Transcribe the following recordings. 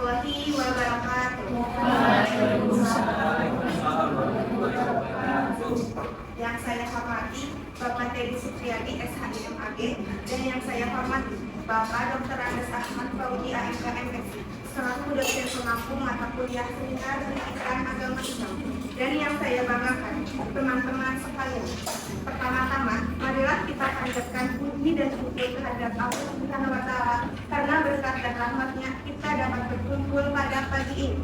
warahmatullahi wabarakatuh. Yang saya hormati Bapak Teddy Supriyadi SHIMAG, dan yang saya hormati Bapak Dr. Andes Ahmad Fauzi AMKMS selaku dosen pengampu mata kuliah Seminari Pendidikan Agama Islam. Dan yang saya banggakan teman-teman sekalian, pertama-tama marilah kita panjatkan puji dan syukur terhadap Allah Subhanahu wa Ta'ala karena berkat dan rahmatnya kita dapat berkumpul pada pagi ini.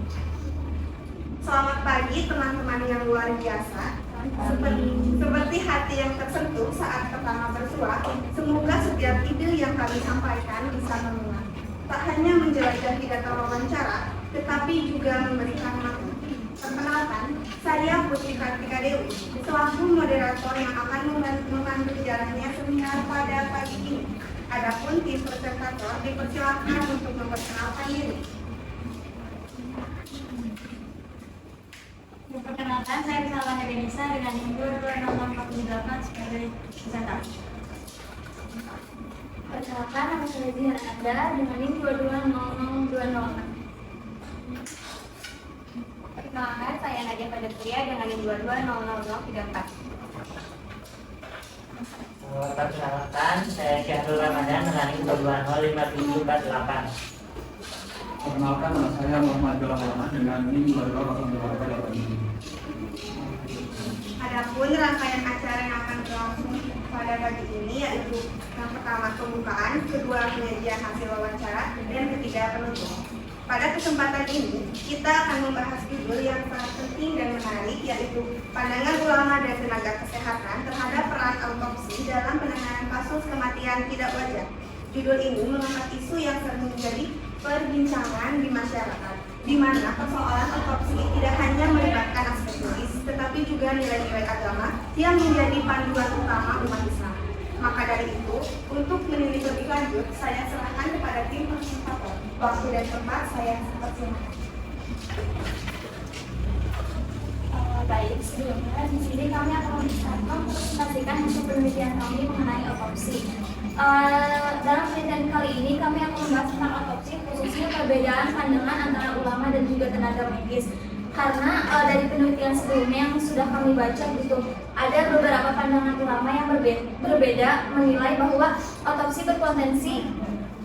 Selamat pagi teman-teman yang luar biasa. Seperti hati yang tersentuh saat pertama bersua, semoga setiap ide yang kami sampaikan bisa menguat. Tak hanya menjelajahi data wawancara, tetapi juga memberikan makna. Perkenalkan, saya Putri Kartika Dewi, selaku moderator yang akan memandu jalannya seminar pada pagi ini. Adapun tim presentator dipersilakan untuk memperkenalkan diri. Perkenalkan, saya Salma Indonesia dengan NIM 22648 sebagai presentasi. Perkenalkan, nama saya Zihan Anda dengan NIM 2200206. Perkenalkan, saya Nadia Padepria dengan NIM 2200034. Perkenalkan, saya Syahrul Ramadan dengan NIM 2205748. Perkenalkan, nama saya Muhammad Abdullah Rahman dengan NIM 22028. Adapun rangkaian acara yang akan berlangsung pada pagi ini yaitu yang pertama pembukaan, kedua penyajian hasil wawancara, dan ketiga penutup. Pada kesempatan ini kita akan membahas judul yang sangat penting dan menarik yaitu pandangan ulama dan tenaga kesehatan terhadap peran autopsi dalam penanganan kasus kematian tidak wajar. Judul ini mengangkat isu yang sering menjadi perbincangan di masyarakat, di mana persoalan autopsi tidak hanya melibatkan aspek medis, tetapi juga nilai-nilai agama yang menjadi panduan utama umat Islam. Maka dari itu, untuk meneliti lebih lanjut, saya serahkan kepada tim presentator. Waktu dan tempat saya persilakan. Baik, sebelumnya di sini kami akan mempresentasikan hasil penelitian kami mengenai autopsi. Dalam penelitian kali ini kami akan membahas tentang autopsi, khususnya perbedaan pandangan antara ulama dan juga tenaga medis. Karena dari penelitian sebelumnya yang sudah kami baca gitu, ada beberapa pandangan ulama yang berbeda menilai bahwa autopsi berpotensi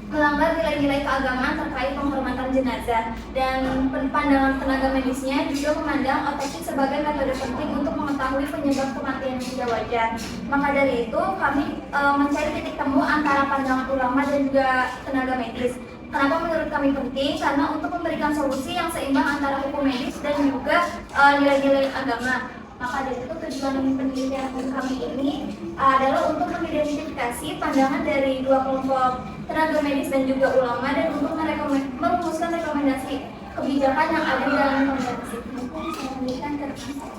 melanggar nilai-nilai keagamaan terkait penghormatan jenazah, dan pandangan tenaga medisnya juga memandang autopsi sebagai metode penting untuk mengetahui penyebab kematian yang tidak wajar. Maka dari itu kami mencari titik temu antara pandangan ulama dan juga tenaga medis. Kenapa menurut kami penting? Karena untuk memberikan solusi yang seimbang antara hukum medis dan juga nilai-nilai agama. Maka dari itu tujuan penelitian kami ini adalah untuk mengidentifikasi pandangan dari dua kelompok tenaga medis dan juga ulama, dan untuk merumuskan rekomendasi kebijakan yang ada di dalam rekomendasi. Mungkin saya berikan ke rekan saya.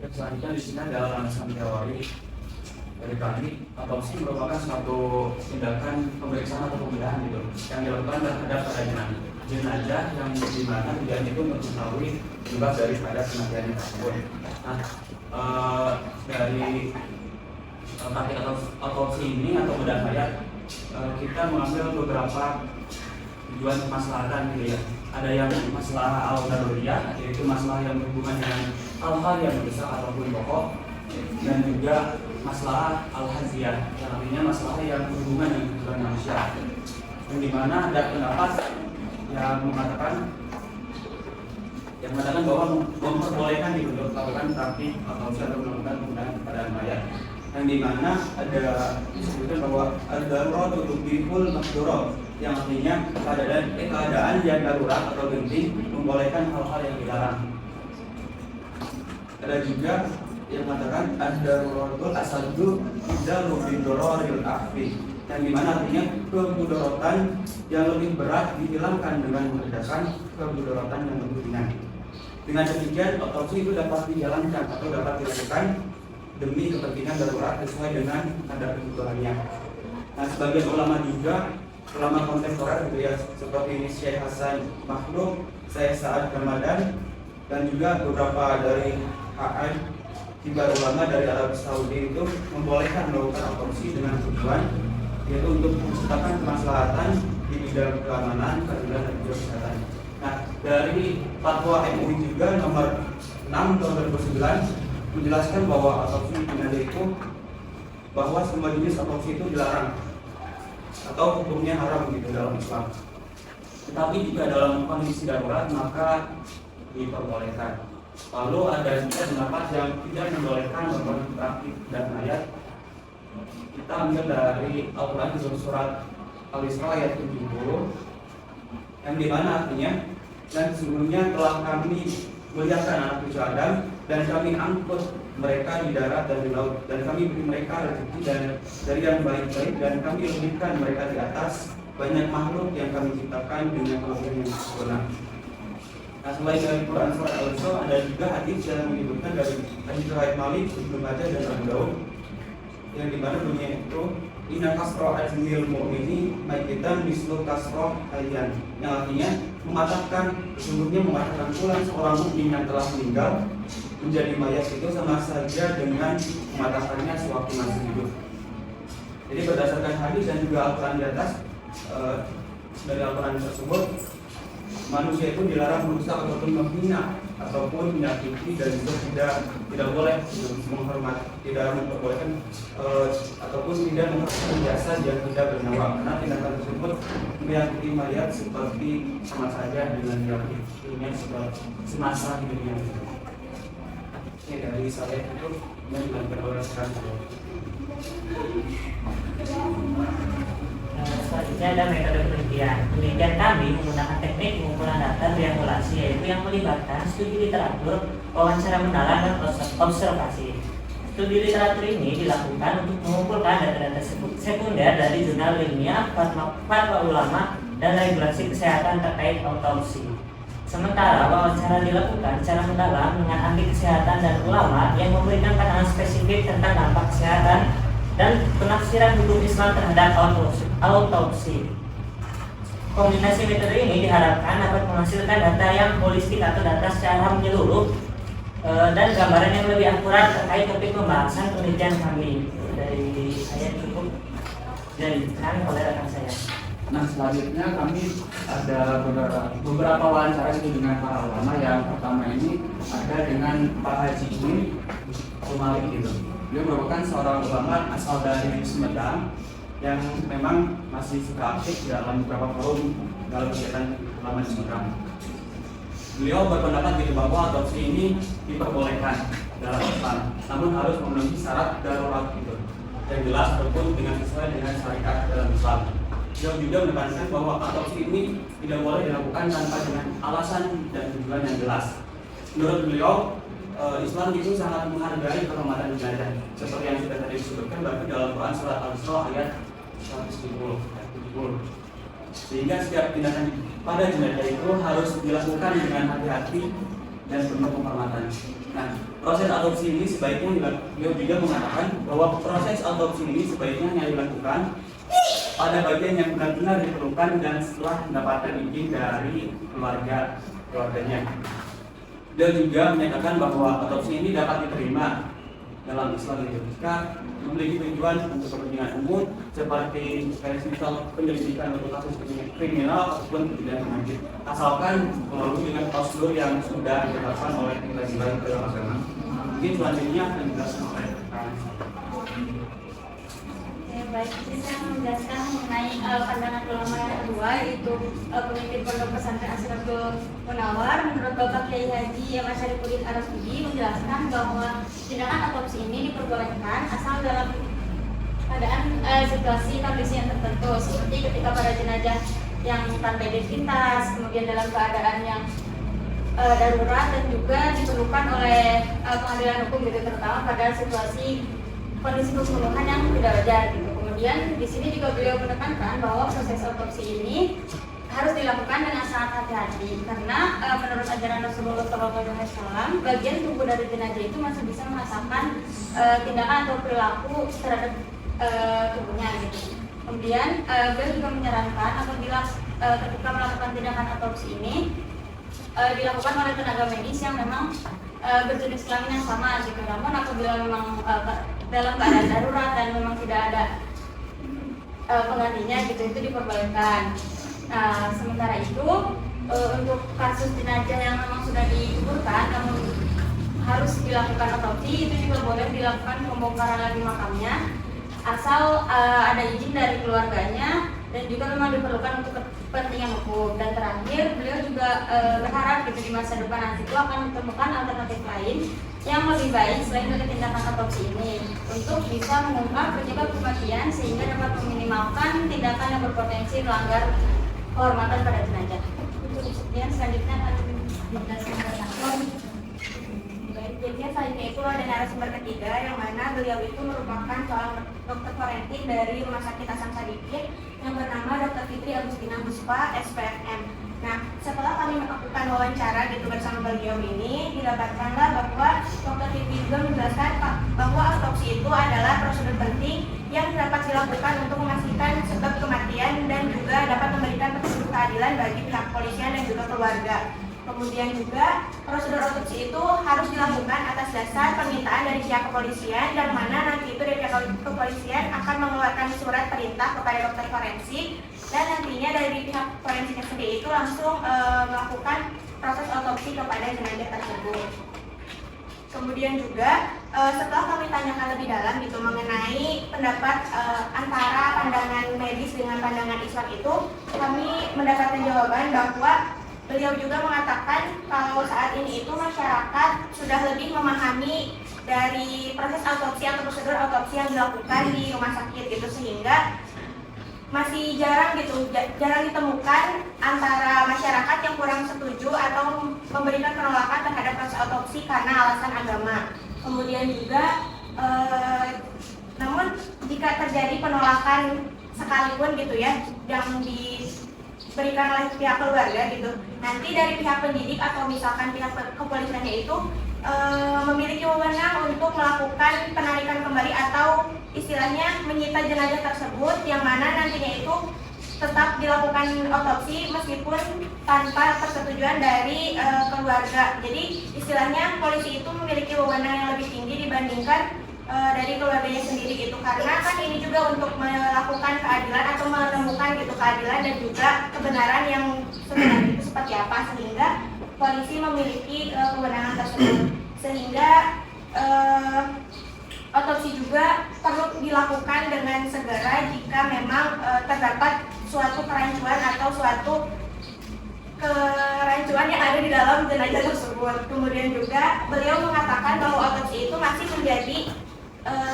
Selanjutnya di sini adalah landasan teori dari kami. Autopsi merupakan suatu tindakan pemeriksaan atau pembedahan gitu yang dilakukan terhadap pada jenazah yang dimana tujuan itu untuk mengetahui penyebab daripada kematian tersebut. Nah, dari taktik autopsi ini atau bedah mayat, kita mengambil beberapa tujuan kemaslahatan gitu ya. Ada yang masalah al-daruriyah, yaitu masalah yang berhubungan dengan hal-hal yang besar ataupun pokok, dan juga masalah al-haziyah, yang artinya masalah yang berhubungan dengan kehidupan manusia. Yang dimana ada pendapat yang mengatakan bahwa memperbolehkan untuk melakukan praktik autopsi atau melakukan penggunaan kepada mayat. Yang dimana ada disebutkan bahwa ad-darurat tubihul mahdurat, yang artinya keadaan yang darurat atau genting membolehkan hal-hal yang dilarang. Ada juga yang mengatakan ad-daruratul asaddu idza bidororil akhfi, yang dimana artinya kemudorotan yang lebih berat dihilangkan dengan mengerjakan kemudorotan yang lebih ringan. Dengan demikian autopsi itu dapat dijalankan atau dapat dilakukan demi kepentingan darurat sesuai dengan kadar kebutuhannya. Nah, sebagian ulama juga, ulama kontemporer gitu ya, seperti ini Syekh Hasan Makhluk, Syekh Sa'ad Ramadan, dan juga beberapa dari HI tiga ulama dari Arab Saudi itu membolehkan melakukan otopsi dengan tujuan yaitu untuk menciptakan kemaslahatan di bidang keamanan, keadilan, dan juga kesehatan. Nah, dari fatwa MUI juga nomor 6 tahun 2009 menjelaskan bahwa otopsi jenazah itu bahwa semua jenis otopsi itu dilarang atau hukumnya haram gitu dalam Islam. Tetapi jika dalam kondisi darurat maka diperbolehkan. Lalu ada juga pendapat yang tidak membolehkan melakukan praktik dan ayat. Kita ambil dari Al-Quran di surat Al-Isra ayat 70 yang dimana artinya, dan sesungguhnya telah kami muliakan anak cucu Adam dan kami angkut mereka di darat dan di laut dan kami beri mereka rezeki dan dari yang baik-baik dan kami lebihkan mereka di atas banyak makhluk yang kami ciptakan dengan kelebihan yang sempurna. Nah, selain dari Quran surat Al-Isra ada juga hadis yang menyebutkan dari hadis riwayat Malik, Ibnu Majah dan Abu Daud yang dimana bunyinya itu inna kasro azmil mu'mini maikitan mislu kasro hayyan, yang artinya sesungguhnya mengatakan pulang seorang mukmin yang telah meninggal menjadi mayat itu sama saja dengan mematakannya sewaktu masih hidup. Jadi berdasarkan hadis dan juga Al-Quran di atas, dari Al-Quran tersebut manusia itu dilarang merusak ataupun menghina ataupun menyakiti dan juga tidak boleh menghormati, tidak memperbolehkan ataupun tidak menghormati jasad yang tidak bernyawa, karena tindakan tersebut menyakiti mayat seperti sama saja dengan menyakitinya semasa hidupnya. Ini dari saya itu menjelaskan oleh sekarang. Selanjutnya ada metode penelitian. Penelitian kami menggunakan teknik pengumpulan data triangulasi, yaitu yang melibatkan studi literatur, wawancara mendalam, dan observasi. Studi literatur ini dilakukan untuk mengumpulkan data-data sekunder dari jurnal ilmiah, fatwa ulama, dan regulasi kesehatan terkait otopsi. Sementara wawancara dilakukan secara mendalam dengan ahli kesehatan dan ulama yang memberikan pandangan spesifik tentang dampak kesehatan dan penafsiran hukum Islam terhadap autopsi. Kombinasi metode ini diharapkan dapat menghasilkan data yang holistik atau data secara menyeluruh dan gambaran yang lebih akurat terkait topik pembahasan penelitian kami. Dari saya cukup dilanjutkan oleh rekan saya. Nah, selanjutnya kami ada beberapa wawancara itu dengan para ulama. Yang pertama ini ada dengan Pak Haji Imin Umari gitu. Dia merupakan seorang ulama asal dari Sumedang yang memang masih suka aktif dalam beberapa forum dalam kegiatan ulama di Sumedang. Beliau berpendapat gitu bahwa adopsi ini diperbolehkan dalam Islam, namun harus memenuhi syarat darurat gitu yang jelas ataupun dengan sesuai dengan syariat dalam Islam. Beliau juga menekankan bahwa adopsi ini tidak boleh dilakukan tanpa dengan alasan dan tujuan yang jelas. Menurut beliau, Islam itu sangat menghargai kehormatan jenazah, seperti yang sudah tadi disebutkan bahkan dalam Quran surat Al-Isra ayat 170. Sehingga setiap tindakan pada jenazah itu harus dilakukan dengan hati-hati dan penuh penghormatan. Nah, proses adopsi ini sebaiknya beliau juga mengatakan bahwa proses adopsi ini sebaiknya yang dilakukan pada bagian yang benar-benar diperlukan dan setelah mendapatkan izin dari keluarganya. Dia juga menyatakan bahwa adopsi ini dapat diterima dalam Islam jika memiliki tujuan untuk kepentingan umum seperti misal penyelidikan untuk kasus kriminal ataupun tidak penyakit, asalkan melalui dengan prosedur yang sudah ditetapkan oleh nilai-nilai dalam agama. Mungkin selanjutnya akan dijelaskan oleh Baik, jadi saya menjelaskan mengenai pandangan ulama yang kedua, yaitu pemimpin pondok pesantren Asiratul Munawar. Menurut Bapak Kiai Haji Masyarifuddin Arasudi menjelaskan bahwa tindakan otopsi ini diperbolehkan asal dalam keadaan situasi kondisi yang tertentu, seperti ketika para jenazah yang tanpa identitas, kemudian dalam keadaan yang darurat, dan juga diperlukan oleh pengadilan hukum gitu, terutama pada situasi kondisi pembunuhan yang tidak wajar gitu. Kemudian di sini juga beliau menekankan bahwa proses otopsi ini harus dilakukan dengan sangat hati-hati karena menurut ajaran Rasulullah SAW, bagian tubuh dari jenazah itu masih bisa merasakan tindakan atau perilaku terhadap tubuhnya gitu. Kemudian beliau juga menyarankan apabila ketika melakukan tindakan otopsi ini dilakukan oleh tenaga medis yang memang berjenis kelamin yang sama gitu. Namun apabila memang dalam keadaan darurat dan memang tidak ada penggantinya gitu, itu diperbolehkan. Nah, sementara itu untuk kasus jenazah yang memang sudah dikuburkan namun harus dilakukan otopsi, itu juga boleh dilakukan pembongkaran lagi makamnya asal ada izin dari keluarganya dan juga memang diperlukan untuk kepentingan hukum. Dan terakhir beliau juga berharap gitu di masa depan nanti itu akan ditemukan alternatif lain yang lebih baik selain dari tindakan otopsi ini untuk bisa mengungkap penyebab kematian sehingga dapat meminimalkan tindakan yang berpotensi melanggar kehormatan pada jenazah. Kemudian selanjutnya akan dijelaskan tentang Jadi selanjutnya itu ada narasumber ketiga yang mana beliau itu merupakan seorang dokter forensik dari Rumah Sakit Hasan Sadikin yang bernama Dr. Fitri Agustina Buspa, SPFM. Nah, setelah kami melakukan wawancara gitu bersama beliau ini, didapatkanlah bahwa Dr. Fitri juga menjelaskan bahwa autopsi itu adalah prosedur penting yang dapat dilakukan untuk memastikan sebab kematian dan juga dapat memberikan petunjuk keadilan bagi pihak kepolisian dan juga keluarga. Kemudian juga prosedur otopsi itu harus dilakukan atas dasar permintaan dari pihak kepolisian, yang mana nanti itu dari pihak kepolisian akan mengeluarkan surat perintah kepada dokter forensik dan nantinya dari pihak forensiknya sendiri itu langsung melakukan proses otopsi kepada jenazah tersebut. Kemudian juga setelah kami tanyakan lebih dalam gitu mengenai pendapat antara pandangan medis dengan pandangan Islam itu, kami mendapatkan jawaban bahwa beliau juga mengatakan kalau saat ini itu masyarakat sudah lebih memahami dari proses autopsi atau prosedur autopsi yang dilakukan di rumah sakit gitu, sehingga masih jarang ditemukan antara masyarakat yang kurang setuju atau memberikan penolakan terhadap proses autopsi karena alasan agama. Kemudian juga namun jika terjadi penolakan sekalipun gitu ya yang diberikan oleh pihak keluarga gitu, nanti dari pihak pendidik atau misalkan pihak kepolisiannya itu memiliki wewenang untuk melakukan penarikan kembali atau istilahnya menyita jenazah tersebut, yang mana nantinya itu tetap dilakukan otopsi meskipun tanpa persetujuan dari keluarga. Jadi istilahnya polisi itu memiliki wewenang yang lebih tinggi dibandingkan dari keluarganya sendiri gitu, karena kan ini juga untuk melakukan keadilan atau menemukan gitu keadilan dan juga kebenaran yang sebenarnya itu seperti apa, sehingga polisi memiliki kewenangan tersebut, sehingga otopsi juga perlu dilakukan dengan segera jika memang terdapat suatu kerancuan atau suatu kerancuan yang ada di dalam jenazah tersebut. Kemudian juga beliau mengatakan bahwa otopsi itu masih menjadi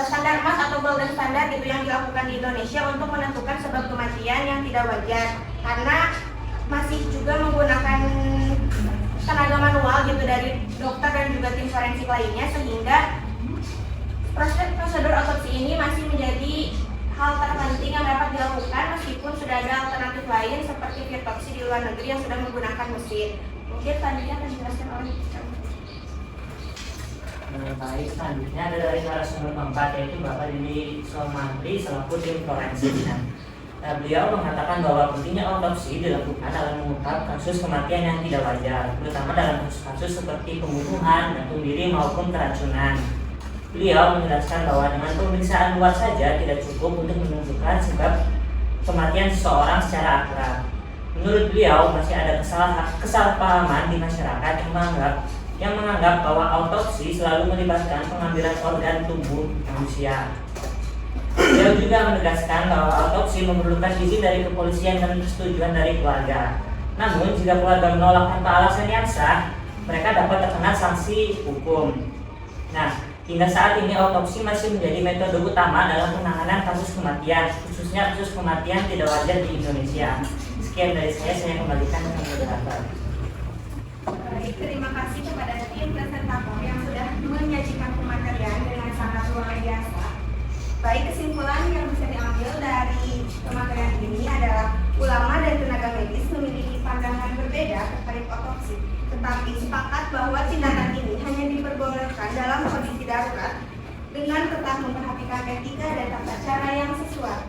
standar emas atau golden standar gitu yang dilakukan di Indonesia untuk menentukan sebab kematian yang tidak wajar, karena masih juga menggunakan tenaga manual gitu dari dokter dan juga tim forensik lainnya, sehingga prosedur otopsi ini masih menjadi hal terpenting yang dapat dilakukan meskipun sudah ada alternatif lain seperti virtopsi di luar negeri yang sudah menggunakan mesin. Mungkin selanjutnya akan dijelaskan oleh Baik, selanjutnya ada dari narasumber keempat, yaitu Bapak Dini Somantri selaku tim forensik. Beliau mengatakan bahwa pentingnya otopsi dilakukan dalam mengungkap kasus kematian yang tidak wajar, terutama dalam kasus-kasus seperti pembunuhan, gantung diri maupun keracunan. Beliau menjelaskan bahwa dengan pemeriksaan luar saja tidak cukup untuk menentukan sebab kematian seseorang secara akurat. Menurut beliau masih ada kesalahpahaman di masyarakat yang menganggap bahwa autopsi selalu melibatkan pengambilan organ tubuh manusia. Beliau juga menegaskan bahwa autopsi memerlukan izin dari kepolisian dan persetujuan dari keluarga. Namun jika keluarga menolak tanpa alasan yang sah, mereka dapat terkena sanksi hukum. Nah, hingga saat ini autopsi masih menjadi metode utama dalam penanganan kasus kematian, khususnya kasus kematian tidak wajar di Indonesia. Sekian dari saya kembalikan ke moderator. Baik, terima kasih kepada tim presentator yang sudah menyajikan pematerian dengan sangat luar biasa. Baik, kesimpulan yang bisa diambil dari pematerian ini adalah ulama dan tenaga medis memiliki pandangan berbeda terkait otopsi, tetapi sepakat bahwa tindakan ini hanya diperbolehkan dalam kondisi darurat dengan tetap memperhatikan etika dan tata cara yang sesuai.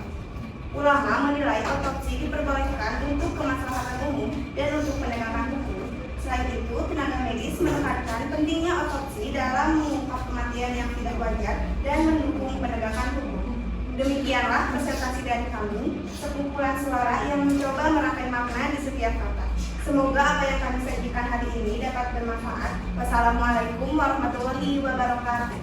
Ulama menilai otopsi diperbolehkan untuk kemaslahatan umum dan untuk penegakan hukum. Selain itu, tenaga medis menekankan pentingnya otopsi dalam mengungkap kematian yang tidak wajar dan mendukung penegakan hukum. Demikianlah presentasi dari kami, sekumpulan suara yang mencoba merangkai makna di setiap kata. Semoga apa yang kami sajikan hari ini dapat bermanfaat. Wassalamualaikum warahmatullahi wabarakatuh.